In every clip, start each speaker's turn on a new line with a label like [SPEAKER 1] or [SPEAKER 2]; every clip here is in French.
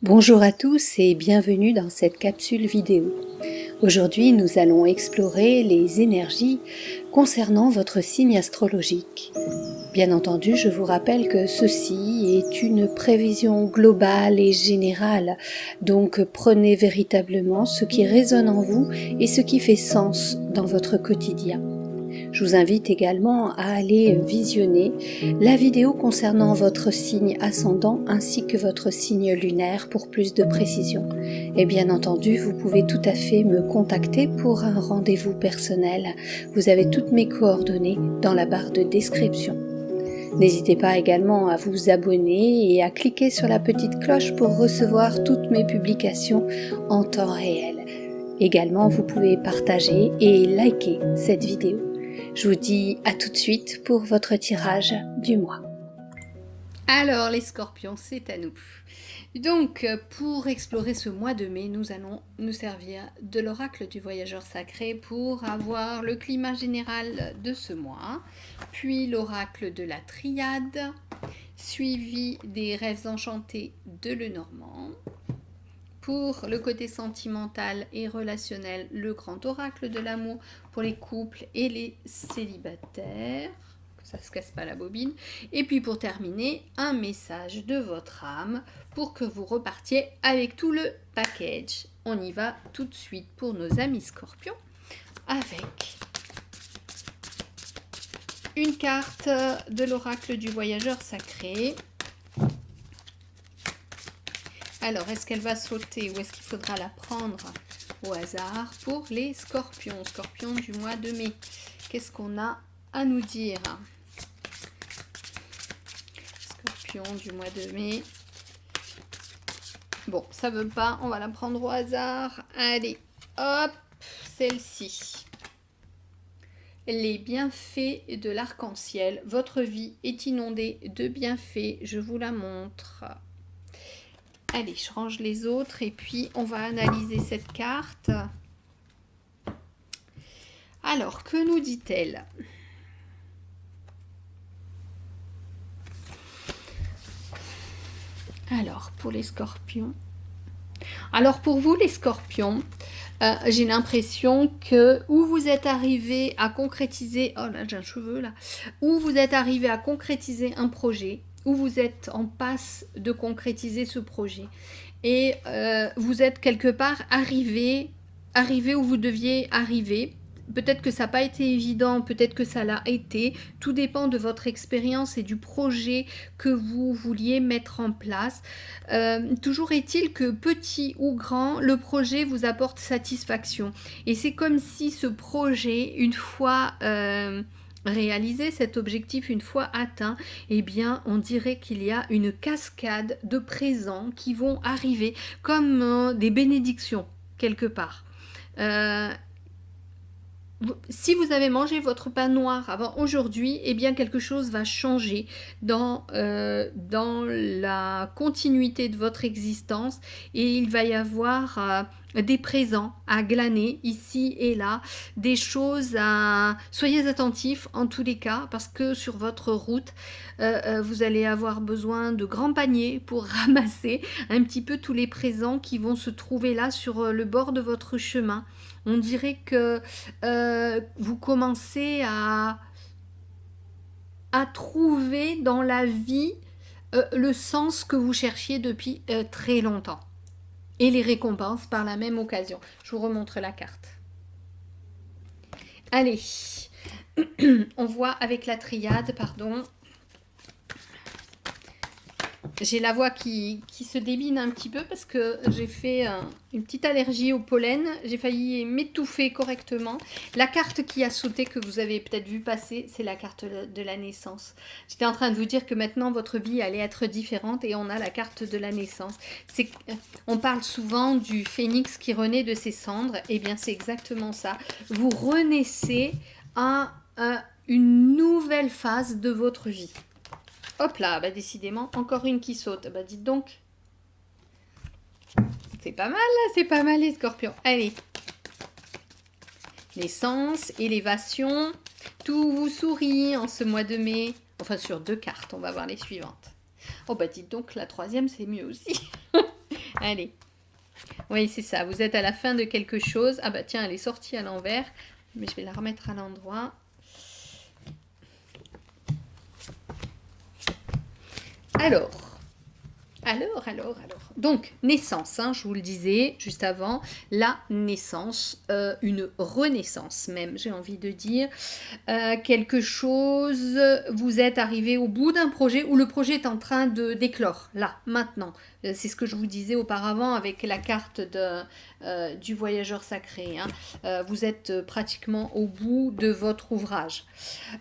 [SPEAKER 1] Bonjour à tous et bienvenue dans cette capsule vidéo. Aujourd'hui, nous allons explorer les énergies concernant votre signe astrologique. Bien entendu, je vous rappelle que ceci est une prévision globale et générale, donc prenez véritablement ce qui résonne en vous et ce qui fait sens dans votre quotidien. Je vous invite également à aller visionner la vidéo concernant votre signe ascendant ainsi que votre signe lunaire pour plus de précision. Et bien entendu, vous pouvez tout à fait me contacter pour un rendez-vous personnel. Vous avez toutes mes coordonnées dans la barre de description. N'hésitez pas également à vous abonner et à cliquer sur la petite cloche pour recevoir toutes mes publications en temps réel. Également, vous pouvez partager et liker cette vidéo. Je vous dis à tout de suite pour votre tirage du mois. Alors les scorpions, c'est à nous. Donc pour explorer ce mois de mai, nous allons nous servir de l'oracle du voyageur sacré pour avoir le climat général de ce mois, puis l'oracle de la triade, suivi des rêves enchantés de Lenormand. Pour le côté sentimental et relationnel, le grand oracle de l'amour pour les couples et les célibataires. Ça ne se casse pas la bobine. Et puis pour terminer, un message de votre âme pour que vous repartiez avec tout le package. On y va tout de suite pour nos amis scorpions avec une carte de l'oracle du voyageur sacré. Alors, est-ce qu'elle va sauter ou est-ce qu'il faudra la prendre au hasard pour les scorpions? Scorpions du mois de mai. Qu'est-ce qu'on a à nous dire? Scorpions du mois de mai. Bon, ça veut pas, on va la prendre au hasard. Allez, hop, celle-ci. Les bienfaits de l'arc-en-ciel. Votre vie est inondée de bienfaits. Je vous la montre. Allez, je range les autres et puis on va analyser cette carte. Alors, que nous dit-elle? Alors, pour les scorpions. Alors, pour vous, les scorpions, j'ai l'impression que où vous êtes arrivé à concrétiser... Oh là, j'ai un cheveu là. Où vous êtes arrivé à concrétiser un projet, où vous êtes en passe de concrétiser ce projet. Et vous êtes quelque part arrivé où vous deviez arriver. Peut-être que ça n'a pas été évident, peut-être que ça l'a été. Tout dépend de votre expérience et du projet que vous vouliez mettre en place. Toujours est-il que petit ou grand, le projet vous apporte satisfaction. Et c'est comme si ce projet, une fois... réaliser cet objectif une fois atteint, eh bien on dirait qu'il y a une cascade de présents qui vont arriver comme des bénédictions quelque part. Si vous avez mangé votre pain noir avant aujourd'hui, eh bien quelque chose va changer dans la continuité de votre existence et il va y avoir des présents à glaner ici et là, des choses à... Soyez attentifs en tous les cas parce que sur votre route, vous allez avoir besoin de grands paniers pour ramasser un petit peu tous les présents qui vont se trouver là sur le bord de votre chemin. On dirait que vous commencez à trouver dans la vie le sens que vous cherchiez depuis très longtemps. Et les récompenses par la même occasion. Je vous remontre la carte. Allez, on voit avec la triade, pardon. J'ai la voix qui se débine un petit peu parce que j'ai fait une petite allergie au pollen. J'ai failli m'étouffer correctement. La carte qui a sauté, que vous avez peut-être vu passer, c'est la carte de la naissance. J'étais en train de vous dire que maintenant votre vie allait être différente et on a la carte de la naissance. On parle souvent du phénix qui renaît de ses cendres. Eh bien, c'est exactement ça. Vous renaissez à une nouvelle phase de votre vie. Hop là, bah décidément, encore une qui saute. Bah dites donc. C'est pas mal là, c'est pas mal les scorpions. Allez. Naissance, élévation. Tout vous sourit en ce mois de mai. Enfin sur 2 cartes, on va voir les suivantes. Oh bah dites donc, la troisième c'est mieux aussi. Allez. Oui, c'est ça. Vous êtes à la fin de quelque chose. Ah bah tiens, elle est sortie à l'envers. Mais je vais la remettre à l'endroit. Alors. Donc, naissance, hein, je vous le disais juste avant, la naissance, une renaissance même, j'ai envie de dire. Quelque chose, vous êtes arrivé au bout d'un projet où le projet est en train de d'éclore, là, maintenant. C'est ce que je vous disais auparavant avec la carte du voyageur sacré. Hein. Vous êtes pratiquement au bout de votre ouvrage.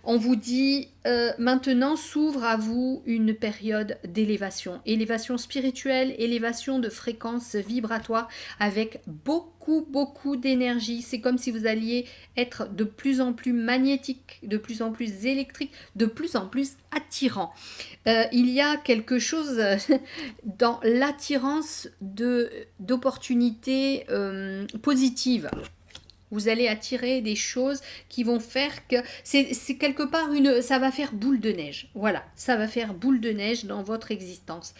[SPEAKER 1] On vous dit maintenant s'ouvre à vous une période d'élévation. Élévation spirituelle, élévation de fréquence vibratoire avec beaucoup d'énergie. C'est comme si vous alliez être de plus en plus magnétique, de plus en plus électrique, de plus en plus attirant. Il y a quelque chose dans l'attirance d'opportunités positives. Vous allez attirer des choses qui vont faire que c'est quelque part ça va faire boule de neige. Voilà, ça va faire boule de neige dans votre existence.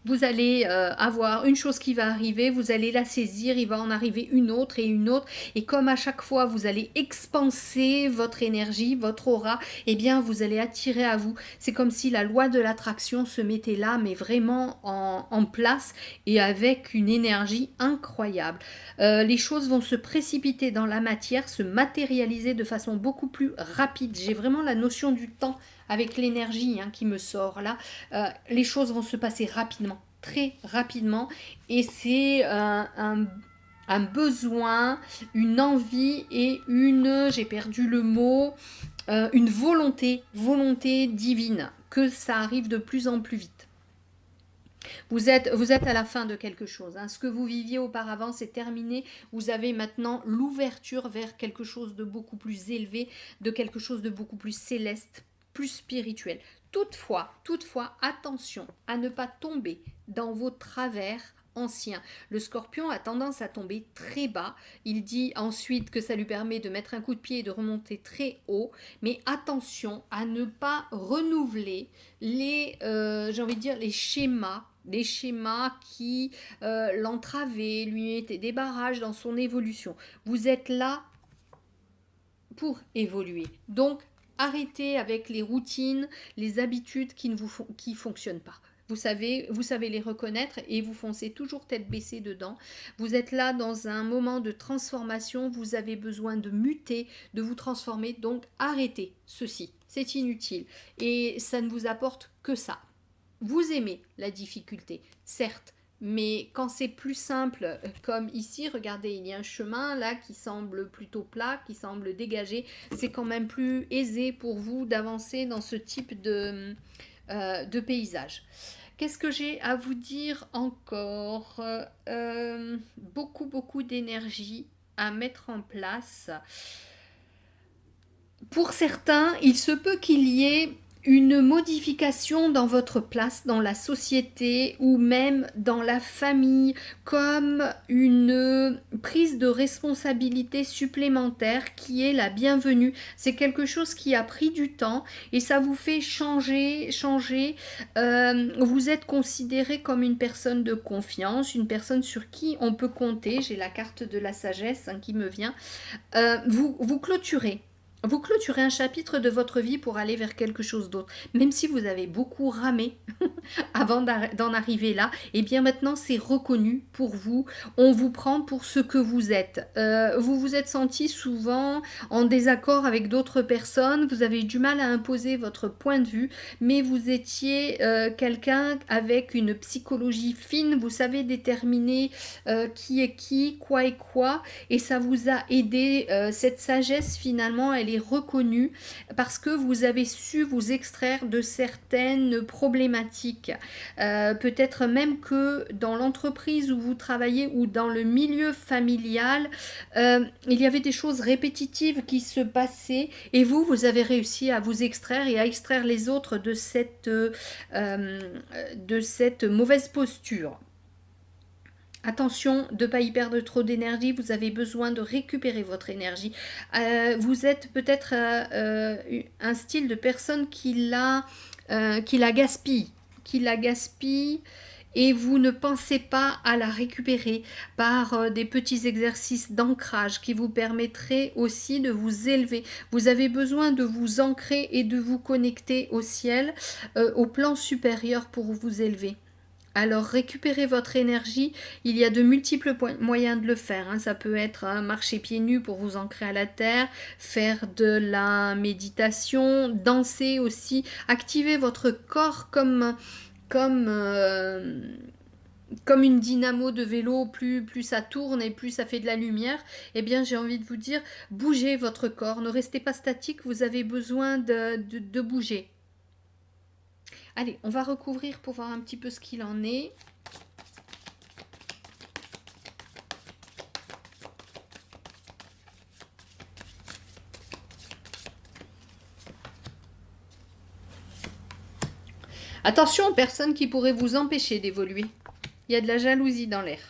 [SPEAKER 1] Vous allez avoir une chose qui va arriver, vous allez la saisir, il va en arriver une autre, et comme à chaque fois vous allez expanser votre énergie, votre aura, eh bien vous allez attirer à vous. C'est comme si la loi de l'attraction se mettait là, mais vraiment en place, et avec une énergie incroyable. Les choses vont se précipiter dans la matière, se matérialiser de façon beaucoup plus rapide. J'ai vraiment la notion du temps avec l'énergie qui me sort là. Les choses vont se passer rapidement, très rapidement, et c'est un besoin, une envie et j'ai perdu le mot, une volonté divine, que ça arrive de plus en plus vite. Vous êtes à la fin de quelque chose. Hein. Ce que vous viviez auparavant, c'est terminé. Vous avez maintenant l'ouverture vers quelque chose de beaucoup plus élevé, de quelque chose de beaucoup plus céleste, plus spirituel. Toutefois, attention à ne pas tomber dans vos travers anciens. Le scorpion a tendance à tomber très bas. Il dit ensuite que ça lui permet de mettre un coup de pied et de remonter très haut. Mais attention à ne pas renouveler j'ai envie de dire, les schémas qui l'entravaient, lui mettaient des barrages dans son évolution. Vous êtes là pour évoluer. Donc, arrêtez avec les routines, les habitudes qui ne fonctionnent pas. Vous savez les reconnaître et vous foncez toujours tête baissée dedans. Vous êtes là dans un moment de transformation, vous avez besoin de muter, de vous transformer, donc arrêtez ceci, c'est inutile et ça ne vous apporte que ça. Vous aimez la difficulté, certes, mais quand c'est plus simple, comme ici, regardez, il y a un chemin là qui semble plutôt plat, qui semble dégagé, c'est quand même plus aisé pour vous d'avancer dans ce type de paysage. Qu'est-ce que j'ai à vous dire encore? Beaucoup d'énergie à mettre en place. Pour certains, il se peut qu'il y ait une modification dans votre place dans la société ou même dans la famille, comme une prise de responsabilité supplémentaire qui est la bienvenue. C'est quelque chose qui a pris du temps et ça vous fait changer. Vous êtes considéré comme une personne de confiance, une personne sur qui on peut compter. J'ai la carte de la sagesse qui me vient. Vous clôturez. Vous clôturez un chapitre de votre vie pour aller vers quelque chose d'autre. Même si vous avez beaucoup ramé avant d'en arriver là, et bien maintenant c'est reconnu pour vous. On vous prend pour ce que vous êtes. Vous vous êtes senti souvent en désaccord avec d'autres personnes. Vous avez eu du mal à imposer votre point de vue, mais vous étiez quelqu'un avec une psychologie fine. Vous savez déterminer qui est qui, quoi est quoi, et ça vous a aidé. Cette sagesse finalement, elle est reconnue parce que vous avez su vous extraire de certaines problématiques. Peut-être même que dans l'entreprise où vous travaillez ou dans le milieu familial, il y avait des choses répétitives qui se passaient et vous avez réussi à vous extraire et à extraire les autres de cette mauvaise posture. Attention de ne pas y perdre trop d'énergie, vous avez besoin de récupérer votre énergie. Vous êtes peut-être un style de personne qui la gaspille et vous ne pensez pas à la récupérer par des petits exercices d'ancrage qui vous permettraient aussi de vous élever. Vous avez besoin de vous ancrer et de vous connecter au ciel, au plan supérieur pour vous élever. Alors récupérez votre énergie, il y a de multiples moyens de le faire, hein. Ça peut être marcher pieds nus pour vous ancrer à la terre, faire de la méditation, danser aussi, activer votre corps comme, euh, comme une dynamo de vélo, plus ça tourne et plus ça fait de la lumière. Eh bien j'ai envie de vous dire, bougez votre corps, ne restez pas statique, vous avez besoin de bouger. Allez, on va recouvrir pour voir un petit peu ce qu'il en est. Attention aux personnes qui pourraient vous empêcher d'évoluer. Il y a de la jalousie dans l'air.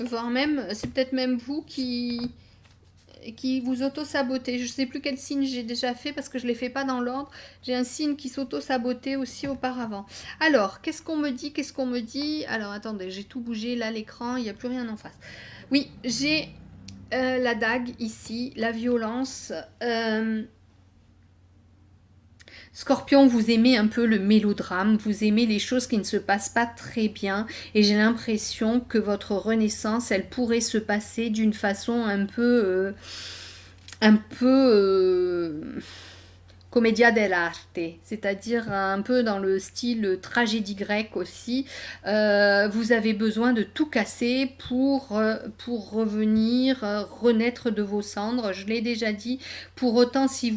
[SPEAKER 1] Voire même, c'est peut-être même vous qui vous auto-sabotez. Je ne sais plus quel signe j'ai déjà fait parce que je ne les fais pas dans l'ordre. J'ai un signe qui s'auto-sabotait aussi auparavant. Alors, qu'est-ce qu'on me dit? Qu'est-ce qu'on me dit? Alors, attendez, j'ai tout bougé. Là, l'écran, il n'y a plus rien en face. Oui, j'ai la dague ici, la violence. Scorpion, vous aimez un peu le mélodrame, vous aimez les choses qui ne se passent pas très bien et j'ai l'impression que votre renaissance, elle pourrait se passer d'une façon un peu commedia dell'arte, c'est-à-dire un peu dans le style tragédie grecque aussi. Vous avez besoin de tout casser pour revenir, renaître de vos cendres. Je l'ai déjà dit. Pour autant, si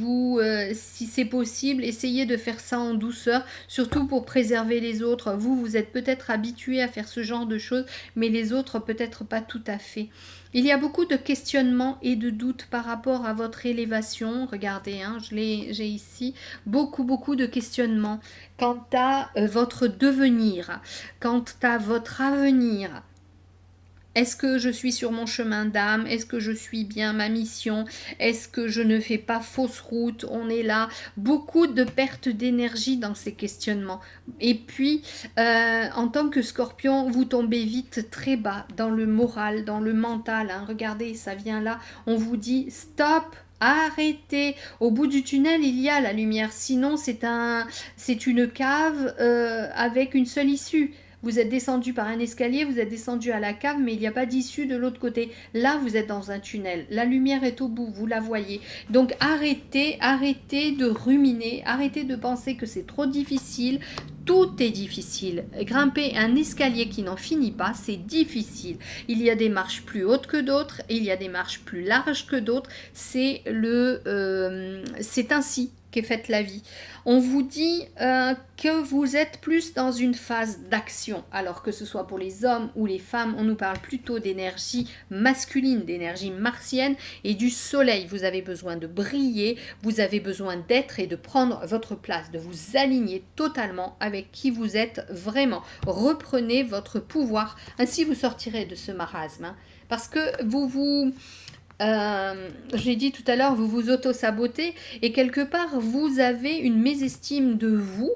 [SPEAKER 1] c'est possible, essayez de faire ça en douceur, surtout pour préserver les autres. Vous êtes peut-être habitué à faire ce genre de choses, mais les autres peut-être pas tout à fait. Il y a beaucoup de questionnements et de doutes par rapport à votre élévation. Regardez, hein, j'ai ici beaucoup de questionnements quant à votre devenir, quant à votre avenir. Est-ce que je suis sur mon chemin d'âme? Est-ce que je suis bien ma mission? Est-ce que je ne fais pas fausse route? On est là. Beaucoup de perte d'énergie dans ces questionnements. Et puis, en tant que scorpion, vous tombez vite très bas dans le moral, dans le mental, hein. Regardez, ça vient là. On vous dit stop. Arrêtez. Au bout du tunnel, il y a la lumière. Sinon, c'est une cave avec une seule issue. Vous êtes descendu par un escalier, vous êtes descendu à la cave, mais il n'y a pas d'issue de l'autre côté. Là, vous êtes dans un tunnel. La lumière est au bout, vous la voyez. Donc arrêtez de ruminer, arrêtez de penser que c'est trop difficile. Tout est difficile. Grimper un escalier qui n'en finit pas, c'est difficile. Il y a des marches plus hautes que d'autres, il y a des marches plus larges que d'autres. C'est ainsi qu'est faite la vie. On vous dit que vous êtes plus dans une phase d'action, alors que ce soit pour les hommes ou les femmes, on nous parle plutôt d'énergie masculine, d'énergie martienne et du soleil. Vous avez besoin de briller, vous avez besoin d'être et de prendre votre place, de vous aligner totalement avec qui vous êtes vraiment. Reprenez votre pouvoir, ainsi vous sortirez de ce marasme, hein, parce que je l'ai dit tout à l'heure, vous vous auto-sabotez et quelque part vous avez une mésestime de vous,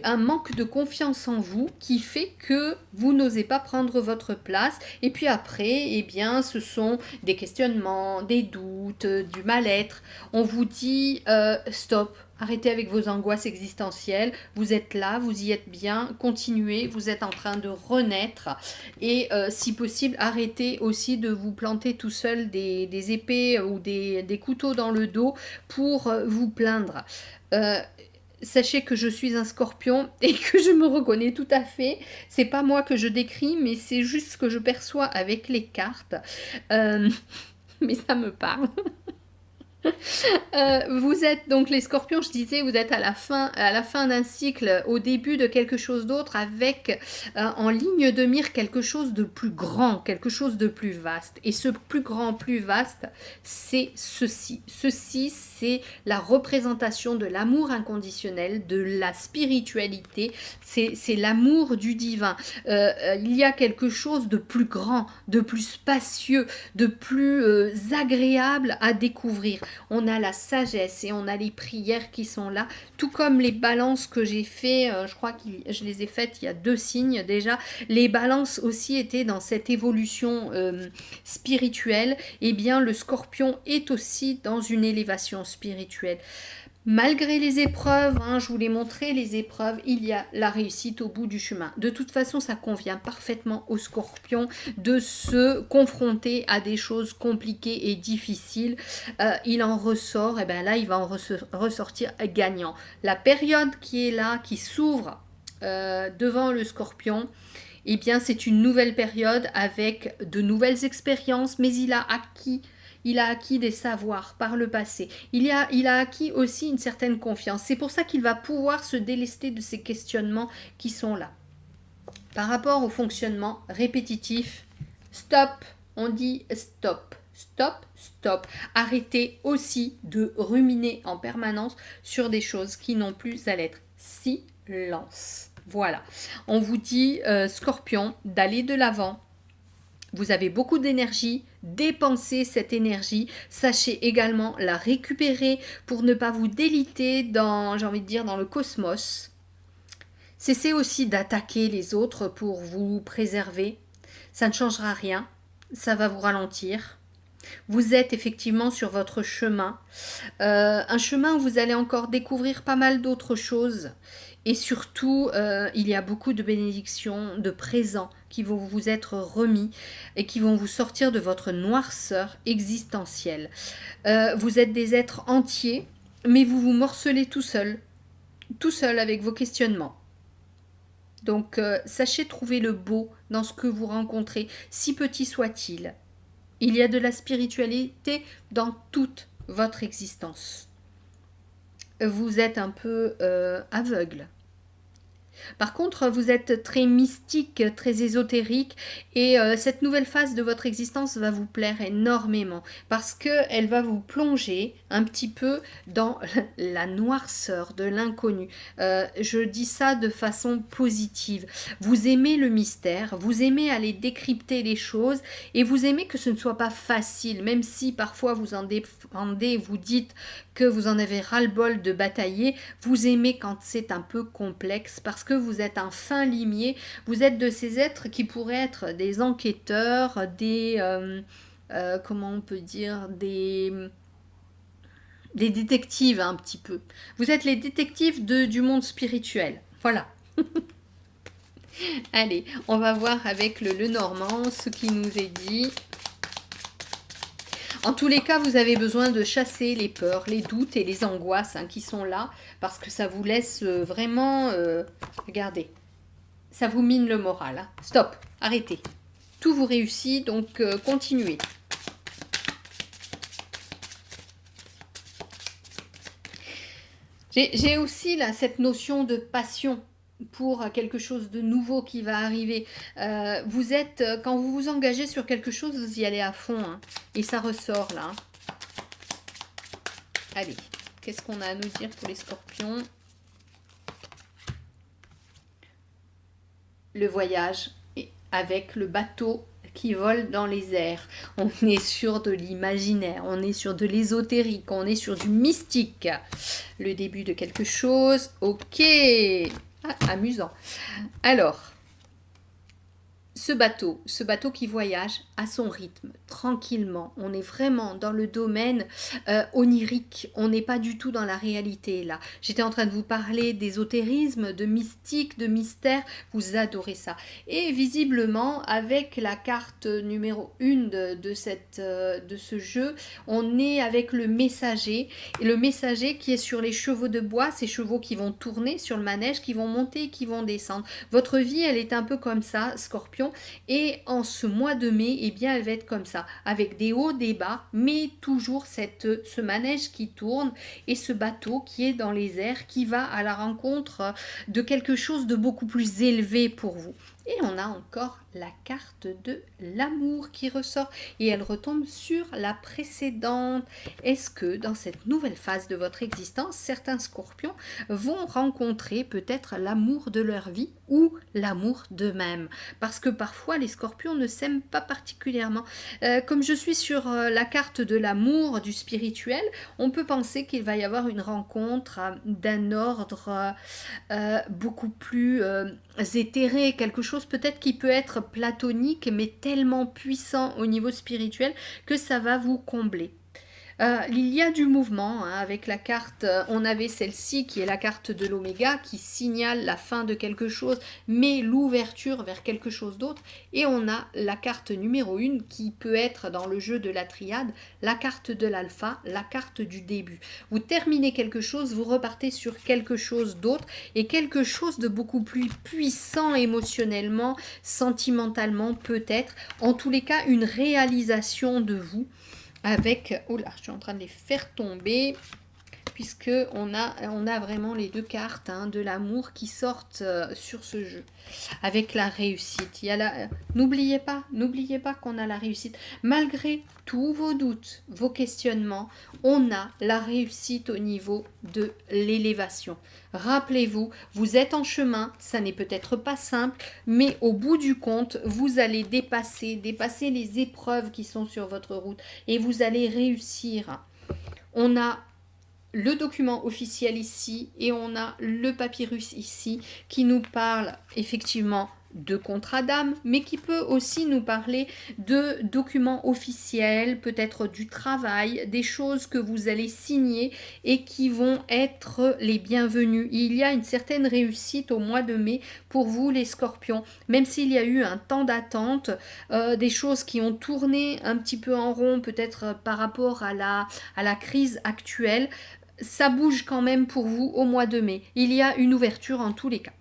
[SPEAKER 1] un manque de confiance en vous qui fait que vous n'osez pas prendre votre place et puis après, eh bien, ce sont des questionnements, des doutes, du mal-être. On vous dit stop. Arrêtez avec vos angoisses existentielles, vous êtes là, vous y êtes bien, continuez, vous êtes en train de renaître et si possible, arrêtez aussi de vous planter tout seul des épées ou des couteaux dans le dos pour vous plaindre. Sachez que je suis un scorpion et que je me reconnais tout à fait. C'est pas moi que je décris, mais c'est juste ce que je perçois avec les cartes. Mais ça me parle. Vous êtes donc les scorpions, je disais, vous êtes à la fin d'un cycle, au début de quelque chose d'autre, avec en ligne de mire quelque chose de plus grand, quelque chose de plus vaste. Et ce plus grand, plus vaste, c'est ceci. Ceci, c'est la représentation de l'amour inconditionnel, de la spiritualité, c'est l'amour du divin. Il y a quelque chose de plus grand, de plus spacieux, de plus agréable à découvrir. on a la sagesse et on a les prières qui sont là, tout comme les balances que j'ai fait, je crois que je les ai faites il y a 2 signes déjà. Les balances aussi étaient dans cette évolution spirituelle, et bien le scorpion est aussi dans une élévation spirituelle. Malgré les épreuves, je vous l'ai montré, les épreuves, il y a la réussite au bout du chemin. De toute façon, ça convient parfaitement au scorpion de se confronter à des choses compliquées et difficiles. Il en ressort, et bien là, il va en ressortir gagnant. La période qui est là, qui s'ouvre devant le scorpion, eh bien, c'est une nouvelle période avec de nouvelles expériences, mais il a acquis des savoirs par le passé. Il a acquis aussi une certaine confiance. C'est pour ça qu'il va pouvoir se délester de ces questionnements qui sont là. Par rapport au fonctionnement répétitif, stop, on dit stop. Stop, stop. Arrêtez aussi de ruminer en permanence sur des choses qui n'ont plus à l'être. Silence. Voilà. On vous dit, Scorpion, d'aller de l'avant. Vous avez beaucoup d'énergie, dépensez cette énergie, sachez également la récupérer pour ne pas vous déliter dans, j'ai envie de dire, dans le cosmos. Cessez aussi d'attaquer les autres pour vous préserver, ça ne changera rien, ça va vous ralentir. Vous êtes effectivement sur votre chemin, un chemin où vous allez encore découvrir pas mal d'autres choses. Et surtout, il y a beaucoup de bénédictions, de présents qui vont vous être remis et qui vont vous sortir de votre noirceur existentielle. Vous êtes des êtres entiers, mais vous vous morcelez tout seul avec vos questionnements. Donc, sachez trouver le beau dans ce que vous rencontrez, si petit soit-il. Il y a de la spiritualité dans toute votre existence. Vous êtes un peu aveugle. Par contre, vous êtes très mystique, très ésotérique, et cette nouvelle phase de votre existence va vous plaire énormément parce qu'elle va vous plonger un petit peu dans la noirceur de l'inconnu. Je dis ça de façon positive. Vous aimez le mystère, vous aimez aller décrypter les choses et vous aimez que ce ne soit pas facile, même si parfois vous en dépendez, vous dites que vous en avez ras-le-bol de batailler, vous aimez quand c'est un peu complexe parce que vous êtes un fin limier, vous êtes de ces êtres qui pourraient être des enquêteurs, des comment on peut dire, des détectives un petit peu. Vous êtes les détectives du monde spirituel. Voilà. Allez, on va voir avec le Lenormand ce qui nous est dit. En tous les cas, vous avez besoin de chasser les peurs, les doutes et les angoisses qui sont là, parce que ça vous laisse vraiment... regardez, ça vous mine le moral. Stop, arrêtez. Tout vous réussit, donc continuez. J'ai aussi là cette notion de passion pour quelque chose de nouveau qui va arriver. Vous êtes, quand vous vous engagez sur quelque chose, vous y allez à fond. Et ça ressort là. Allez, qu'est-ce qu'on a à nous dire pour les scorpions? Le voyage avec le bateau qui vole dans les airs. On est sur de l'imaginaire, on est sur de l'ésotérique, on est sur du mystique. Le début de quelque chose. Ok. Amusant. Alors, ce bateau qui voyage à son rythme, tranquillement. On est vraiment dans le domaine onirique. On n'est pas du tout dans la réalité là. J'étais en train de vous parler d'ésotérisme, de mystique, de mystère. Vous adorez ça. Et visiblement, avec la carte numéro 1 de ce jeu, on est avec le messager. Et le messager qui est sur les chevaux de bois, ces chevaux qui vont tourner sur le manège, qui vont monter et qui vont descendre. Votre vie, elle est un peu comme ça, Scorpion. Et en ce mois de mai, eh bien, elle va être comme ça, avec des hauts, des bas, mais toujours ce manège qui tourne et ce bateau qui est dans les airs, qui va à la rencontre de quelque chose de beaucoup plus élevé pour vous. Et on a encore la carte de l'amour qui ressort et elle retombe sur la précédente. Est-ce que dans cette nouvelle phase de votre existence, certains scorpions vont rencontrer peut-être l'amour de leur vie ou l'amour d'eux-mêmes? Parce que parfois, parfois les scorpions ne s'aiment pas particulièrement. Comme je suis sur la carte de l'amour, du spirituel, on peut penser qu'il va y avoir une rencontre d'un ordre beaucoup plus éthéré, quelque chose peut-être qui peut être platonique, mais tellement puissant au niveau spirituel que ça va vous combler. Il y a du mouvement, hein, avec la carte, on avait celle-ci qui est la carte de l'oméga qui signale la fin de quelque chose mais l'ouverture vers quelque chose d'autre, et on a la carte numéro 1 qui peut être dans le jeu de la triade, la carte de l'alpha, la carte du début. Vous terminez quelque chose, vous repartez sur quelque chose d'autre, et quelque chose de beaucoup plus puissant émotionnellement, sentimentalement peut-être, en tous les cas une réalisation de vous avec, oh là, je suis en train de les faire tomber, puisque on a vraiment les deux cartes, hein, de l'amour qui sortent sur ce jeu, avec la réussite. N'oubliez pas qu'on a la réussite. Malgré tous vos doutes, vos questionnements, on a la réussite au niveau de l'élévation. Rappelez-vous, vous êtes en chemin, ça n'est peut-être pas simple, mais au bout du compte, vous allez dépasser les épreuves qui sont sur votre route et vous allez réussir. On a le document officiel ici et on a le papyrus ici qui nous parle effectivement de contrat d'âme, mais qui peut aussi nous parler de documents officiels, peut-être du travail, des choses que vous allez signer et qui vont être les bienvenus. Il y a une certaine réussite au mois de mai pour vous les scorpions, même s'il y a eu un temps d'attente, des choses qui ont tourné un petit peu en rond, peut-être par rapport à la crise actuelle. Ça bouge quand même pour vous au mois de mai. Il y a une ouverture en tous les cas.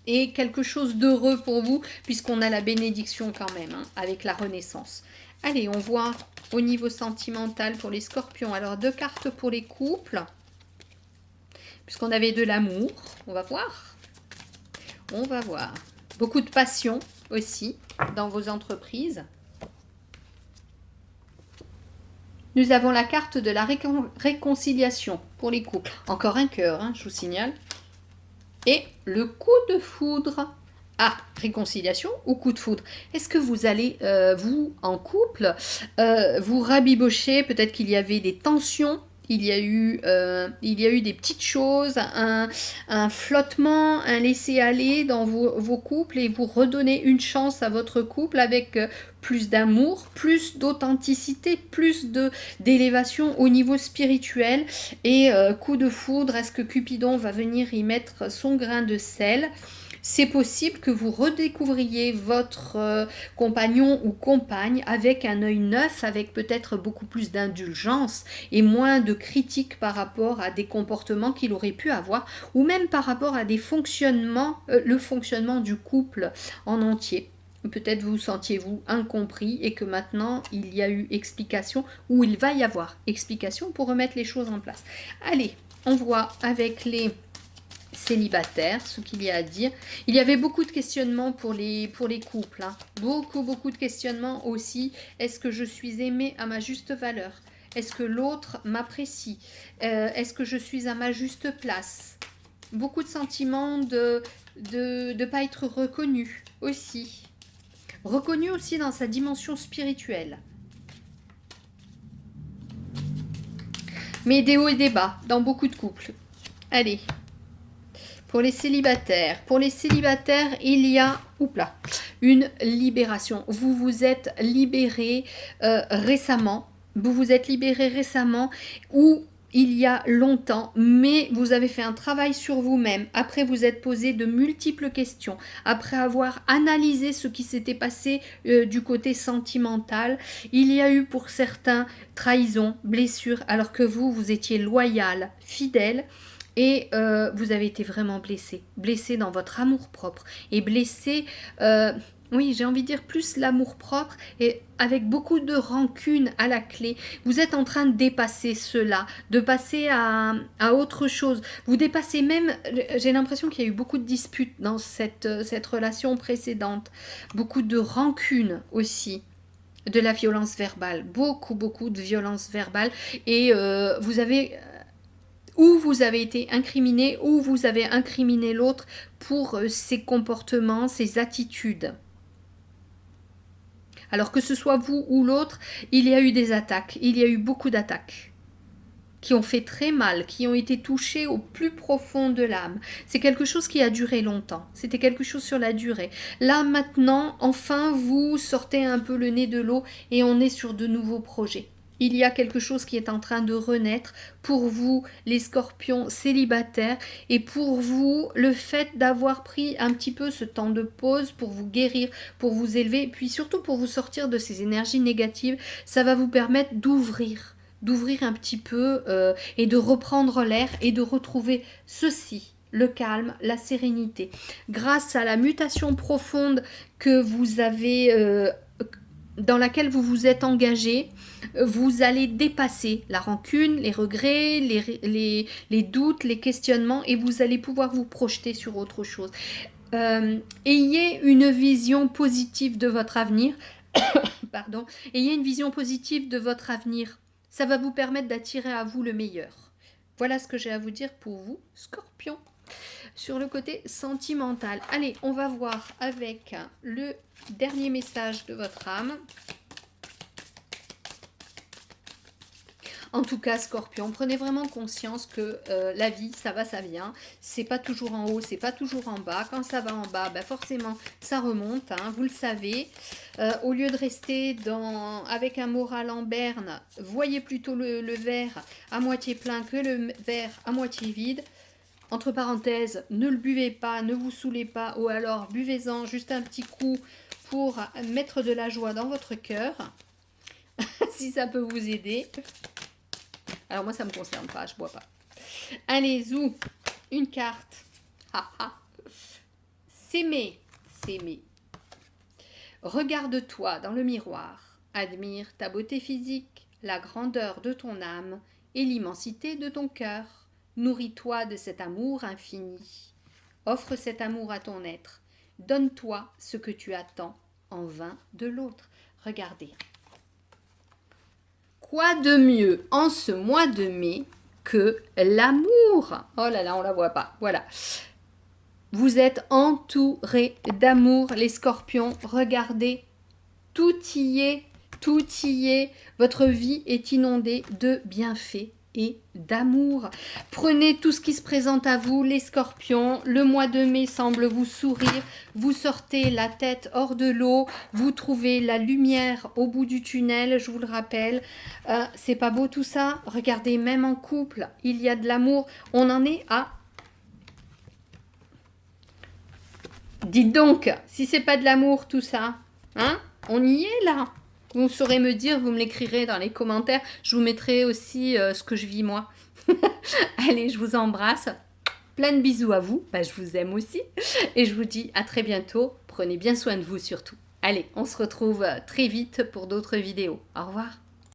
[SPEAKER 1] Et quelque chose d'heureux pour vous, puisqu'on a la bénédiction quand même, hein, avec la renaissance. Allez, on voit au niveau sentimental pour les scorpions. Alors, 2 cartes pour les couples, puisqu'on avait de l'amour. On va voir. On va voir. Beaucoup de passion aussi dans vos entreprises. Nous avons la carte de la réconciliation pour les couples. Encore un cœur, hein, je vous signale. Et le coup de foudre. Ah, réconciliation ou coup de foudre. Est-ce que vous allez, vous, en couple, vous rabibocher? Peut-être qu'il y avait des tensions. Il y a eu des petites choses, un flottement, un laisser-aller dans vos couples, et vous redonnez une chance à votre couple avec plus d'amour, plus d'authenticité, plus d'élévation au niveau spirituel. Et coup de foudre, est-ce que Cupidon va venir y mettre son grain de sel? C'est possible que vous redécouvriez votre compagnon ou compagne avec un œil neuf, avec peut-être beaucoup plus d'indulgence et moins de critiques par rapport à des comportements qu'il aurait pu avoir, ou même par rapport à des fonctionnements, le fonctionnement du couple en entier. Peut-être vous sentiez-vous incompris et que maintenant il y a eu explication, ou il va y avoir explication pour remettre les choses en place. Allez, on voit avec les célibataires ce qu'il y a à dire. Il y avait beaucoup de questionnements pour les couples, hein. Beaucoup de questionnements aussi. Est-ce que je suis aimée à ma juste valeur? Est-ce que l'autre m'apprécie? Est-ce que je suis à ma juste place? Beaucoup de sentiments de pas être reconnu aussi. Reconnu aussi dans sa dimension spirituelle. Mais des hauts et des bas dans beaucoup de couples. Allez. Pour les célibataires, il y a une libération. Vous vous êtes libéré récemment. Ou il y a longtemps, mais vous avez fait un travail sur vous-même. Après, vous êtes posé de multiples questions. Après avoir analysé ce qui s'était passé du côté sentimental, il y a eu pour certains trahison, blessure, alors que vous étiez loyal, fidèle. Et vous avez été vraiment blessé dans votre amour-propre. Et blessé, oui, j'ai envie de dire plus l'amour-propre, et avec beaucoup de rancune à la clé. Vous êtes en train de dépasser cela, de passer à autre chose. Vous dépassez même, j'ai l'impression qu'il y a eu beaucoup de disputes dans cette relation précédente. Beaucoup de rancune aussi. De la violence verbale. Beaucoup de violence verbale. Et vous avez... ou vous avez été incriminé, ou vous avez incriminé l'autre pour ses comportements, ses attitudes. Alors que ce soit vous ou l'autre, il y a eu des attaques, il y a eu beaucoup d'attaques qui ont fait très mal, qui ont été touchés au plus profond de l'âme. C'est quelque chose qui a duré longtemps, c'était quelque chose sur la durée. Là maintenant, enfin, vous sortez un peu le nez de l'eau et on est sur de nouveaux projets. Il y a quelque chose qui est en train de renaître pour vous, les scorpions célibataires, et pour vous, le fait d'avoir pris un petit peu ce temps de pause pour vous guérir, pour vous élever, puis surtout pour vous sortir de ces énergies négatives, ça va vous permettre d'ouvrir un petit peu et de reprendre l'air et de retrouver ceci, le calme, la sérénité. Grâce à la mutation profonde que vous avez, dans laquelle vous vous êtes engagé, vous allez dépasser la rancune, les regrets, les doutes, les questionnements, et vous allez pouvoir vous projeter sur autre chose. Ayez une vision positive de votre avenir. Pardon. Ayez une vision positive de votre avenir. Ça va vous permettre d'attirer à vous le meilleur. Voilà ce que j'ai à vous dire pour vous, Scorpion. Sur le côté sentimental. Allez, on va voir avec le dernier message de votre âme. En tout cas, Scorpion, prenez vraiment conscience que la vie, ça va, ça vient. C'est pas toujours en haut, c'est pas toujours en bas. Quand ça va en bas, ben forcément, ça remonte, hein, vous le savez. Au lieu de rester avec un moral en berne, voyez plutôt le verre à moitié plein que le verre à moitié vide. Entre parenthèses, ne le buvez pas, ne vous saoulez pas, ou alors buvez-en juste un petit coup pour mettre de la joie dans votre cœur, si ça peut vous aider. Alors moi, ça ne me concerne pas, je bois pas. Allez, zou, une carte. S'aimer, s'aimer. Regarde-toi dans le miroir, admire ta beauté physique, la grandeur de ton âme et l'immensité de ton cœur. Nourris-toi de cet amour infini. Offre cet amour à ton être. Donne-toi ce que tu attends en vain de l'autre. Regardez. Quoi de mieux en ce mois de mai que l'amour? Oh là là, on la voit pas. Voilà. Vous êtes entourés d'amour, les scorpions. Regardez, tout y est, tout y est. Votre vie est inondée de bienfaits et d'amour. Prenez tout ce qui se présente à vous, les scorpions. Le mois de mai semble vous sourire. Vous sortez la tête hors de l'eau. Vous trouvez la lumière au bout du tunnel, je vous le rappelle. C'est pas beau tout ça? Regardez, même en couple, il y a de l'amour. On en est à... Dites donc, si c'est pas de l'amour tout ça, hein? On y est là. Vous saurez me dire, vous me l'écrirez dans les commentaires. Je vous mettrai aussi ce que je vis moi. Allez, je vous embrasse. Plein de bisous à vous. Bah, je vous aime aussi. Et je vous dis à très bientôt. Prenez bien soin de vous surtout. Allez, on se retrouve très vite pour d'autres vidéos. Au revoir.